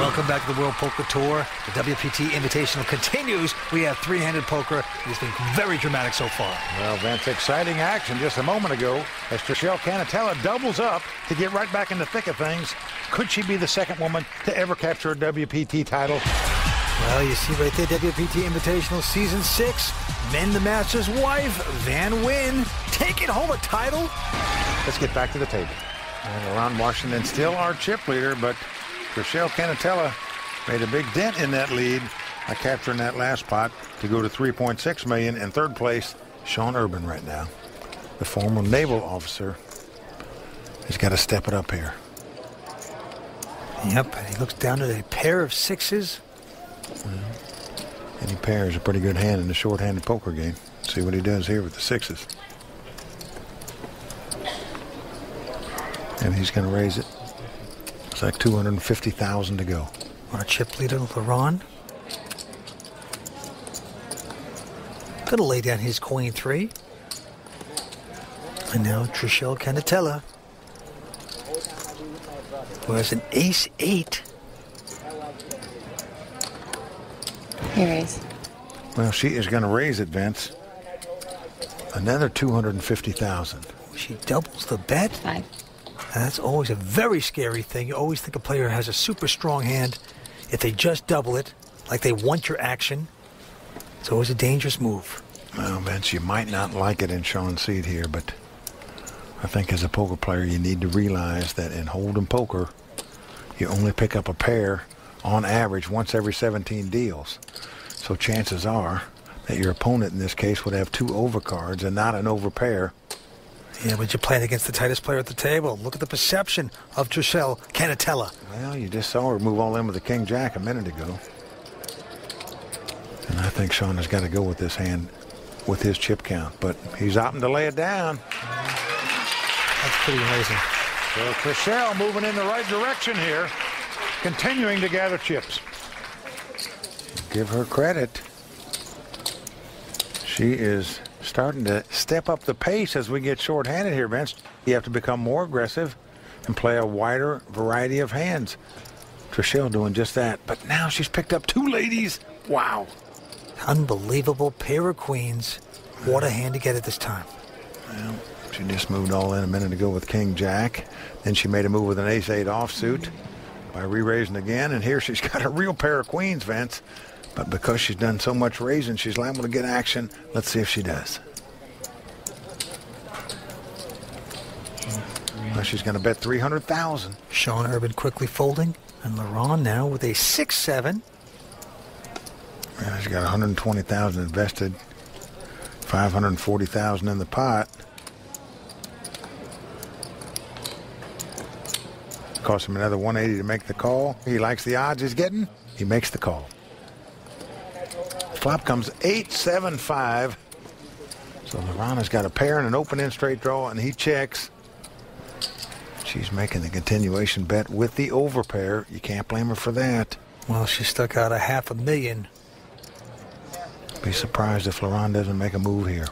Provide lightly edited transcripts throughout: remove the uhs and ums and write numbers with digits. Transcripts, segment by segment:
Welcome back to the World Poker Tour. The WPT Invitational continues. We have three-handed poker. It's been very dramatic so far. Well, Vince, exciting action just a moment ago as Trishelle Cannatella doubles up to get right back in the thick of things. Could she be the second woman to ever capture a WPT title? Well, you see right there, WPT Invitational Season 6. Men the Master's wife, Van Wyn, taking home a title. Let's get back to the table. And Leron Washington still our chip leader, but Trishelle Cannatella made a big dent in that lead by capturing that last pot to go to $3.6 million. In third place, Sean Urban right now. The former naval officer has got to step it up here. Yep, and he looks down at a pair of sixes. Well, any pair is a pretty good hand in the short-handed poker game. See what he does here with the sixes. And he's going to raise it. It's like $250,000 to go. Our chip leader, Leron. Going to lay down his queen 3. And now Trishelle Cannatella, who has an ace 8. He raised. Well, she is going to raise it, Vince. Another $250,000. She doubles the bet. 5. That's always a very scary thing. You always think a player has a super strong hand. If they just double it, like they want your action, it's always a dangerous move. Well, Vince, you might not like it in Sean's seat here, but I think as a poker player, you need to realize that in hold'em poker, you only pick up a pair on average once every 17 deals. So chances are that your opponent in this case would have 2 overcards and not an overpair. Yeah, but you're playing against the tightest player at the table. Look at the perception of Trishelle Cannatella. Well, you just saw her move all in with the king-jack a minute ago. And I think Sean has got to go with this hand with his chip count, but he's opting to lay it down. That's pretty amazing. So Trishelle moving in the right direction here, continuing to gather chips. Give her credit. She is starting to step up the pace as we get short-handed here, Vince. You have to become more aggressive and play a wider variety of hands. Trishelle doing just that, but now she's picked up 2 ladies. Wow. Unbelievable pair of queens. What a hand to get at this time. Well, she just moved all in a minute ago with king-jack. Then she made a move with an ace-8 offsuit by re-raising again, and here she's got a real pair of queens, Vince. But because she's done so much raising, she's liable to get action. Let's see if she does. Well, she's going to bet $300,000. Sean Urban quickly folding, and Leron now with a 6-7. Well, she's got $120,000 invested, $540,000 in the pot. Cost him another $180 to make the call. He likes the odds he's getting. He makes the call. Flop comes 8-7-5. So Leron has got a pair and an open-end straight draw, and he checks. She's making the continuation bet with the overpair. You can't blame her for that. Well, she stuck out $500,000. Be surprised if Leron doesn't make a move here.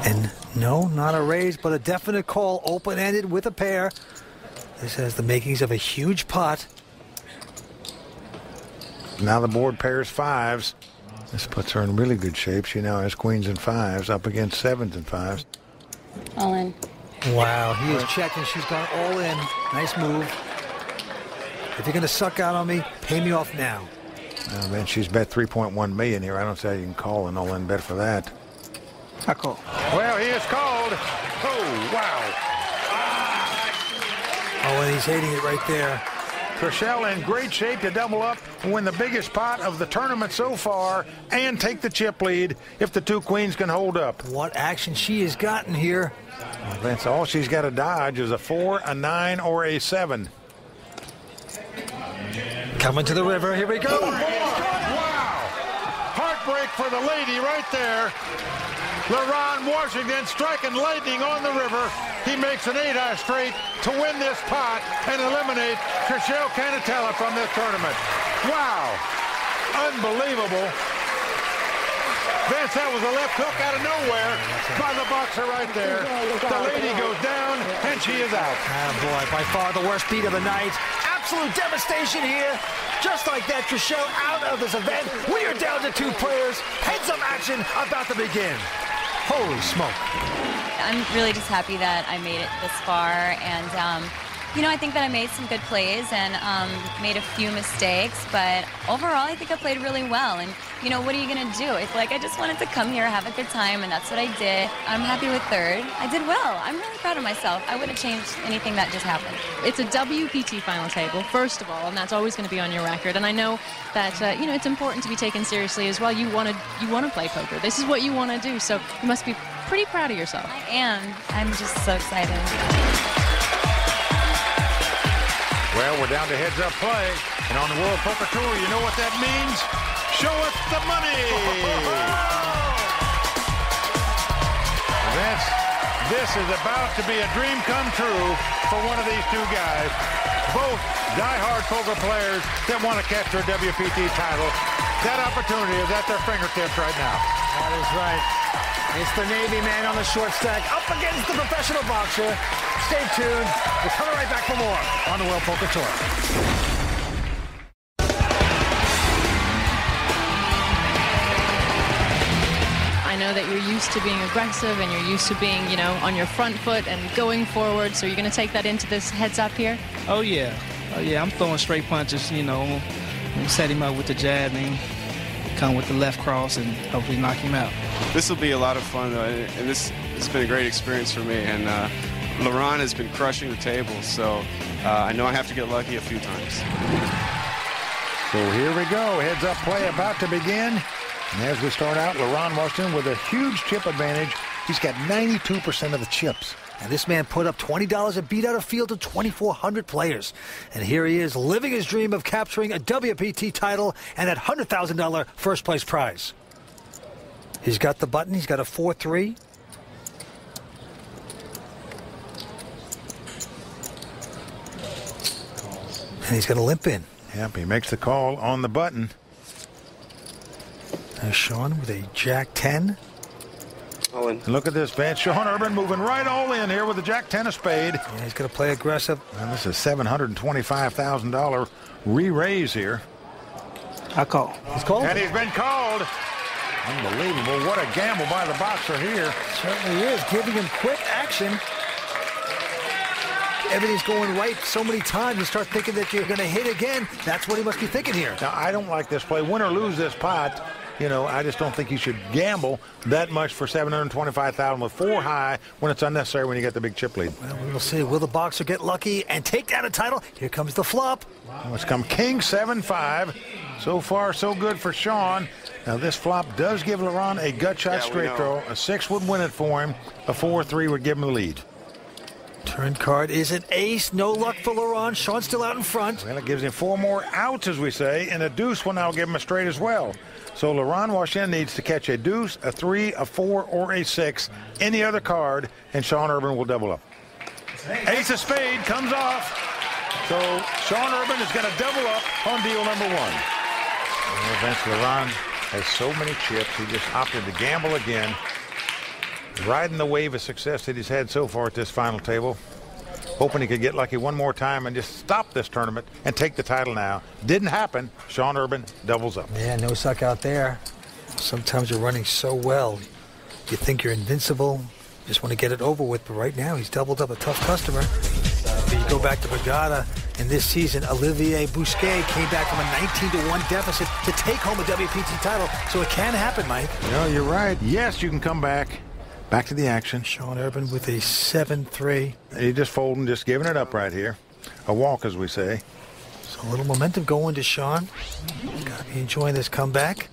And no, not a raise, but a definite call, open-ended with a pair. This has the makings of a huge pot. Now the board pairs 5s. This puts her in really good shape. She now has queens and 5s up against 7s and 5s. All in. Wow, he is checking. She's gone all in. Nice move. If you're going to suck out on me, pay me off now. Oh, man, she's bet $3.1 million here. I don't see how you can call an all-in bet for that. I call. Well, he is called. Oh, wow. Oh, and he's hating it right there. Trishelle in great shape to double up and win the biggest pot of the tournament so far and take the chip lead if the 2 queens can hold up. What action she has gotten here. Well, Vince, all she's got to dodge is a 4, a 9, or a 7. Coming to the river. Here we go. Wow. Heartbreak for the lady right there. Leron Washington striking lightning on the river. He makes an 8-eye straight to win this pot and eliminate Trishelle Cannatella from this tournament. Wow. Unbelievable. Vince, that was a left hook out of nowhere by the boxer right there. The lady goes down, and she is out. Ah, boy, by far the worst beat of the night. Absolute devastation here. Just like that, Trishelle out of this event. We are down to 2 players. Heads-up action about to begin. Holy smoke. I'm really just happy that I made it this far, and you know, I think that I made some good plays and made a few mistakes, but overall I think I played really well. And you know, what are you gonna do? It's like I just wanted to come here, have a good time, and that's what I did. I'm happy with 3rd. I did well. I'm really proud of myself. I wouldn't change anything that just happened. It's a WPT final table, first of all, and that's always going to be on your record. And I know that you know, it's important to be taken seriously as well. You want to play poker. This is what you want to do, so you must be pretty proud of yourself. I am. I'm just so excited. Well, we're down to heads-up play, and on the World Poker Tour, you know what that means? Show us the money! This is about to be a dream come true for one of these 2 guys. Both die-hard poker players that want to capture a WPT title. That opportunity is at their fingertips right now. That is right. It's the Navy man on the short stack up against the professional boxer. Stay tuned. We're coming right back for more on the World Poker Tour. I know that you're used to being aggressive and you're used to being, you know, on your front foot and going forward. So you're going to take that into this heads-up here? Oh, yeah. Oh, yeah. I'm throwing straight punches, you know. Set him up with the jab and come with the left cross and hopefully knock him out. This will be a lot of fun, though, and this has been a great experience for me. And Leron has been crushing the table, so I know I have to get lucky a few times. So here we go. Heads-up play about to begin. And as we start out, Leron Washington with a huge chip advantage. He's got 92% of the chips. And this man put up $20 and beat out a field of 2,400 players. And here he is, living his dream of capturing a WPT title and that $100,000 first-place prize. He's got the button. He's got a 4-3. And he's going to limp in. Yep, he makes the call on the button. There's Sean with a Jack-10. All in. And look at this, Vince. Sean Urban moving right all in here with the Jack-10 of spade. Yeah, he's going to play aggressive. And this is $725,000 re-raise here. I call. He's called. And he's been called. Unbelievable. What a gamble by the boxer here. Certainly is, giving him quick action. Everything's going right so many times. You start thinking that you're going to hit again. That's what he must be thinking here. Now, I don't like this play. Win or lose this pot, you know, I just don't think you should gamble that much for $725,000 with 4 high when it's unnecessary when you get the big chip lead. Well, we will see. Will the boxer get lucky and take down a title? Here comes the flop. Well, it's come King 7-5. So far, so good for Sean. Now, this flop does give Leron a gut shot straight throw. A 6 would win it for him. A 4-3 would give him the lead. Turn card is an ace. No luck for Leron. Sean's still out in front. Well, it gives him 4 more outs, as we say, and a deuce will now give him a straight as well. So Leron Washington needs to catch a deuce, a 3, a 4, or a 6, any other card, and Sean Urban will double up. Ace of spade comes off. So Sean Urban is going to double up on deal number 1. Well, Vince, Leron has so many chips, he just opted to gamble again. Riding the wave of success that he's had so far at this final table. Hoping he could get lucky one more time and just stop this tournament and take the title now. Didn't happen. Sean Urban doubles up. Yeah, no suck out there. Sometimes you're running so well. You think you're invincible. Just want to get it over with. But right now, he's doubled up a tough customer. If you go back to Brigada, in this season, Olivier Bousquet came back from a 19-1 deficit to take home a WPT title. So it can happen, Mike. No, you're right. Yes, you can come back. Back to the action. Sean Urban with a 7-3. He just folding, just giving it up right here. A walk, as we say. So a little momentum going to Sean. Got to be enjoying this comeback.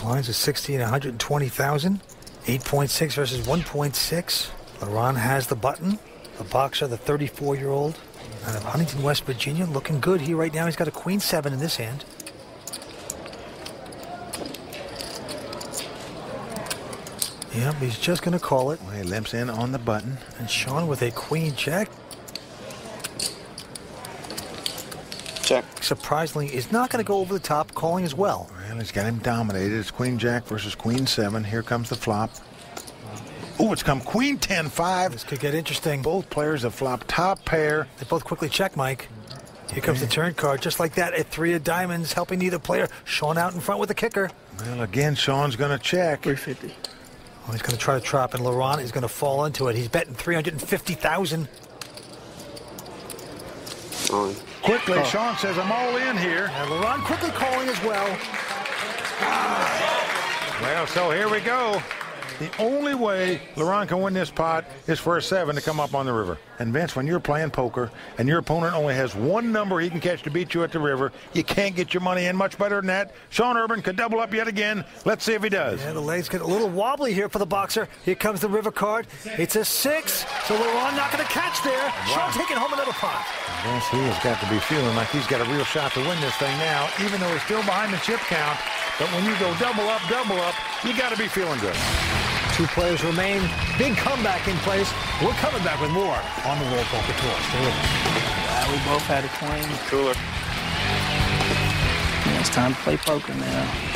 Blinds of 60 and 120,000. 8.6 versus 1.6. Leron has the button. The boxer, the 34-year-old out of Huntington, West Virginia, looking good here right now. He's got a queen 7 in this hand. Yep, he's just going to call it. Well, he limps in on the button. And Sean with a queen jack. Check. Surprisingly, is not going to go over the top, calling as well. Well, he's got him dominated. It's Queen Jack versus Queen 7. Here comes the flop. Oh, it's come Queen 10-5. This could get interesting. Both players have flopped top pair. They both quickly check, Mike. Here comes the turn card, just like that, at 3 of diamonds, helping neither player. Sean out in front with the kicker. Well, again, Sean's going to check. 350. Oh, he's going to try to trap, and Leron is going to fall into it. He's betting 350,000. Quickly, Sean says, I'm all in here. And Leron quickly calling as well. Well, so here we go. The only way Leron can win this pot is for a 7 to come up on the river. And Vince, when you're playing poker and your opponent only has one number he can catch to beat you at the river, you can't get your money in much better than that. Sean Urban could double up yet again. Let's see if he does. Yeah, the legs get a little wobbly here for the boxer. Here comes the river card. It's a 6, so Leron not going to catch there. Wow. Sean taking home another pot. Vince, he has got to be feeling like he's got a real shot to win this thing now, even though he's still behind the chip count. But when you go double up, you got to be feeling good. 2 players remain. Big comeback in place. We're coming back with more on the World Poker Tour. Stay with us. We both had a queen. Cooler. Yeah, it's time to play poker now.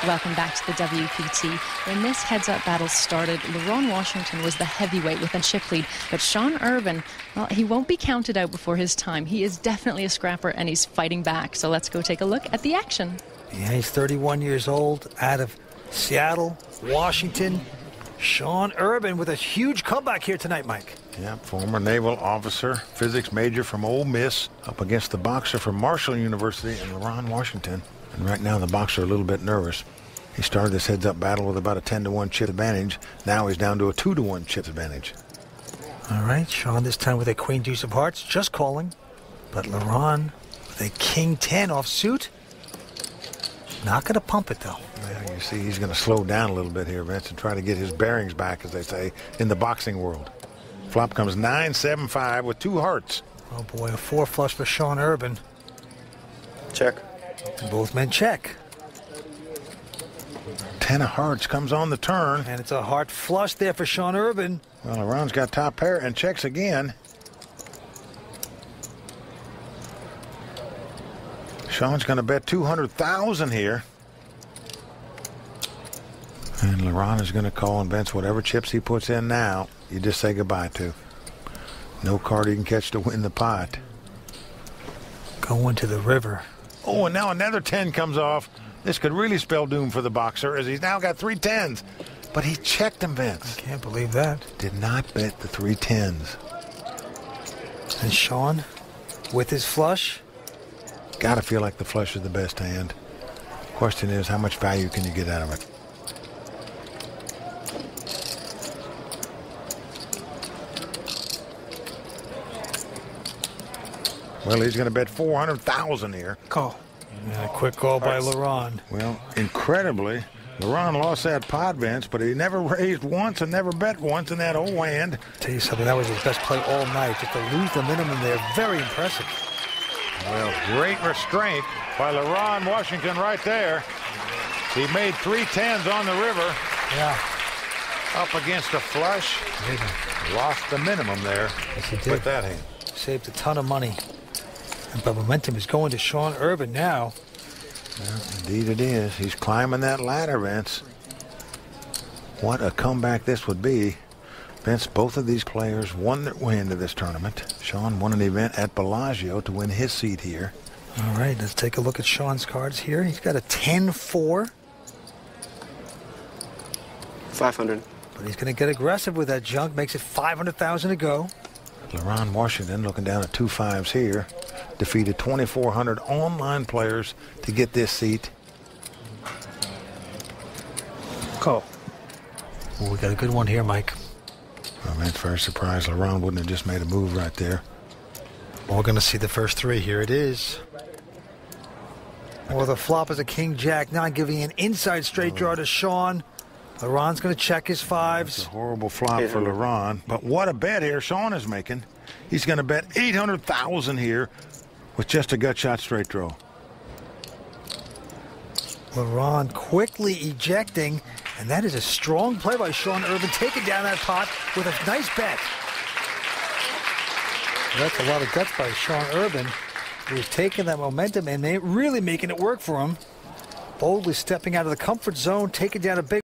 Welcome back to the WPT. When this heads-up battle started, Leron Washington was the heavyweight with a chip lead, but Sean Urban, well, he won't be counted out before his time. He is definitely a scrapper, and he's fighting back. So let's go take a look at the action. Yeah, he's 31 years old, out of Seattle, Washington. Sean Urban with a huge comeback here tonight, Mike. Yeah, former naval officer, physics major from Ole Miss, up against the boxer from Marshall University and Leron Washington. And right now the boxer a little bit nervous. He started this heads-up battle with about a 10-to-1 chip advantage. Now he's down to a 2-to-1 chip advantage. All right, Sean this time with a queen deuce of hearts, just calling. But Leron with a king 10 off suit. Not going to pump it, though. Well, you see, he's going to slow down a little bit here, Vince, and try to get his bearings back, as they say, in the boxing world. Flop comes 9-7-5 with 2 hearts. Oh, boy, a 4 flush for Sean Urban. Check. And both men check. 10 of hearts comes on the turn. And it's a heart flush there for Sean Urban. Well, Leron's got top pair and checks again. Sean's going to bet 200,000 here. And Leron is going to call and bench whatever chips he puts in now. You just say goodbye to. No card he can catch to win the pot. Going to the river. Oh, and now another 10 comes off. This could really spell doom for the boxer, as he's now got 3 10s. But he checked him, Vince. I can't believe that. Did not bet the 3 10s. And Sean, with his flush. Got to feel like the flush is the best hand. Question is, how much value can you get out of it? Well, he's going to bet 400,000 here. Call. Yeah, a quick call by Leron. Well, incredibly, Leron lost that pot, Vince, but he never raised once and never bet once in that whole hand. Tell you something, that was his best play all night. Just to lose the minimum there, very impressive. Well, great restraint by Leron Washington right there. He made 3 10s on the river. Yeah. Up against a flush. Lost the minimum there. Yes, he did. With that hand. Saved a ton of money. But momentum is going to Sean Urban now. Well, indeed it is. He's climbing that ladder, Vince. What a comeback this would be. Vince, both of these players won their way into this tournament. Sean won an event at Bellagio to win his seat here. All right, let's take a look at Sean's cards here. He's got a 10-4. 500. But he's going to get aggressive with that junk. Makes it 500,000 to go. Leron Washington looking down at 2 5s here. Defeated 2,400 online players to get this seat. Call. Well, we got a good one here, Mike. Well, man, it's very surprised Leron wouldn't have just made a move right there. We're going to see the first 3. Here it is. Well, the flop is a king-jack 9, giving an inside straight draw to Sean. Leron's going to check his 5s. It's a horrible flop for Leron. But what a bet here Sean is making. He's going to bet 800,000 here with just a gut shot straight draw. Leron quickly ejecting, and that is a strong play by Sean Urban, taking down that pot with a nice bet. That's a lot of guts by Sean Urban, who's taking that momentum and really making it work for him. Boldly stepping out of the comfort zone, taking down a big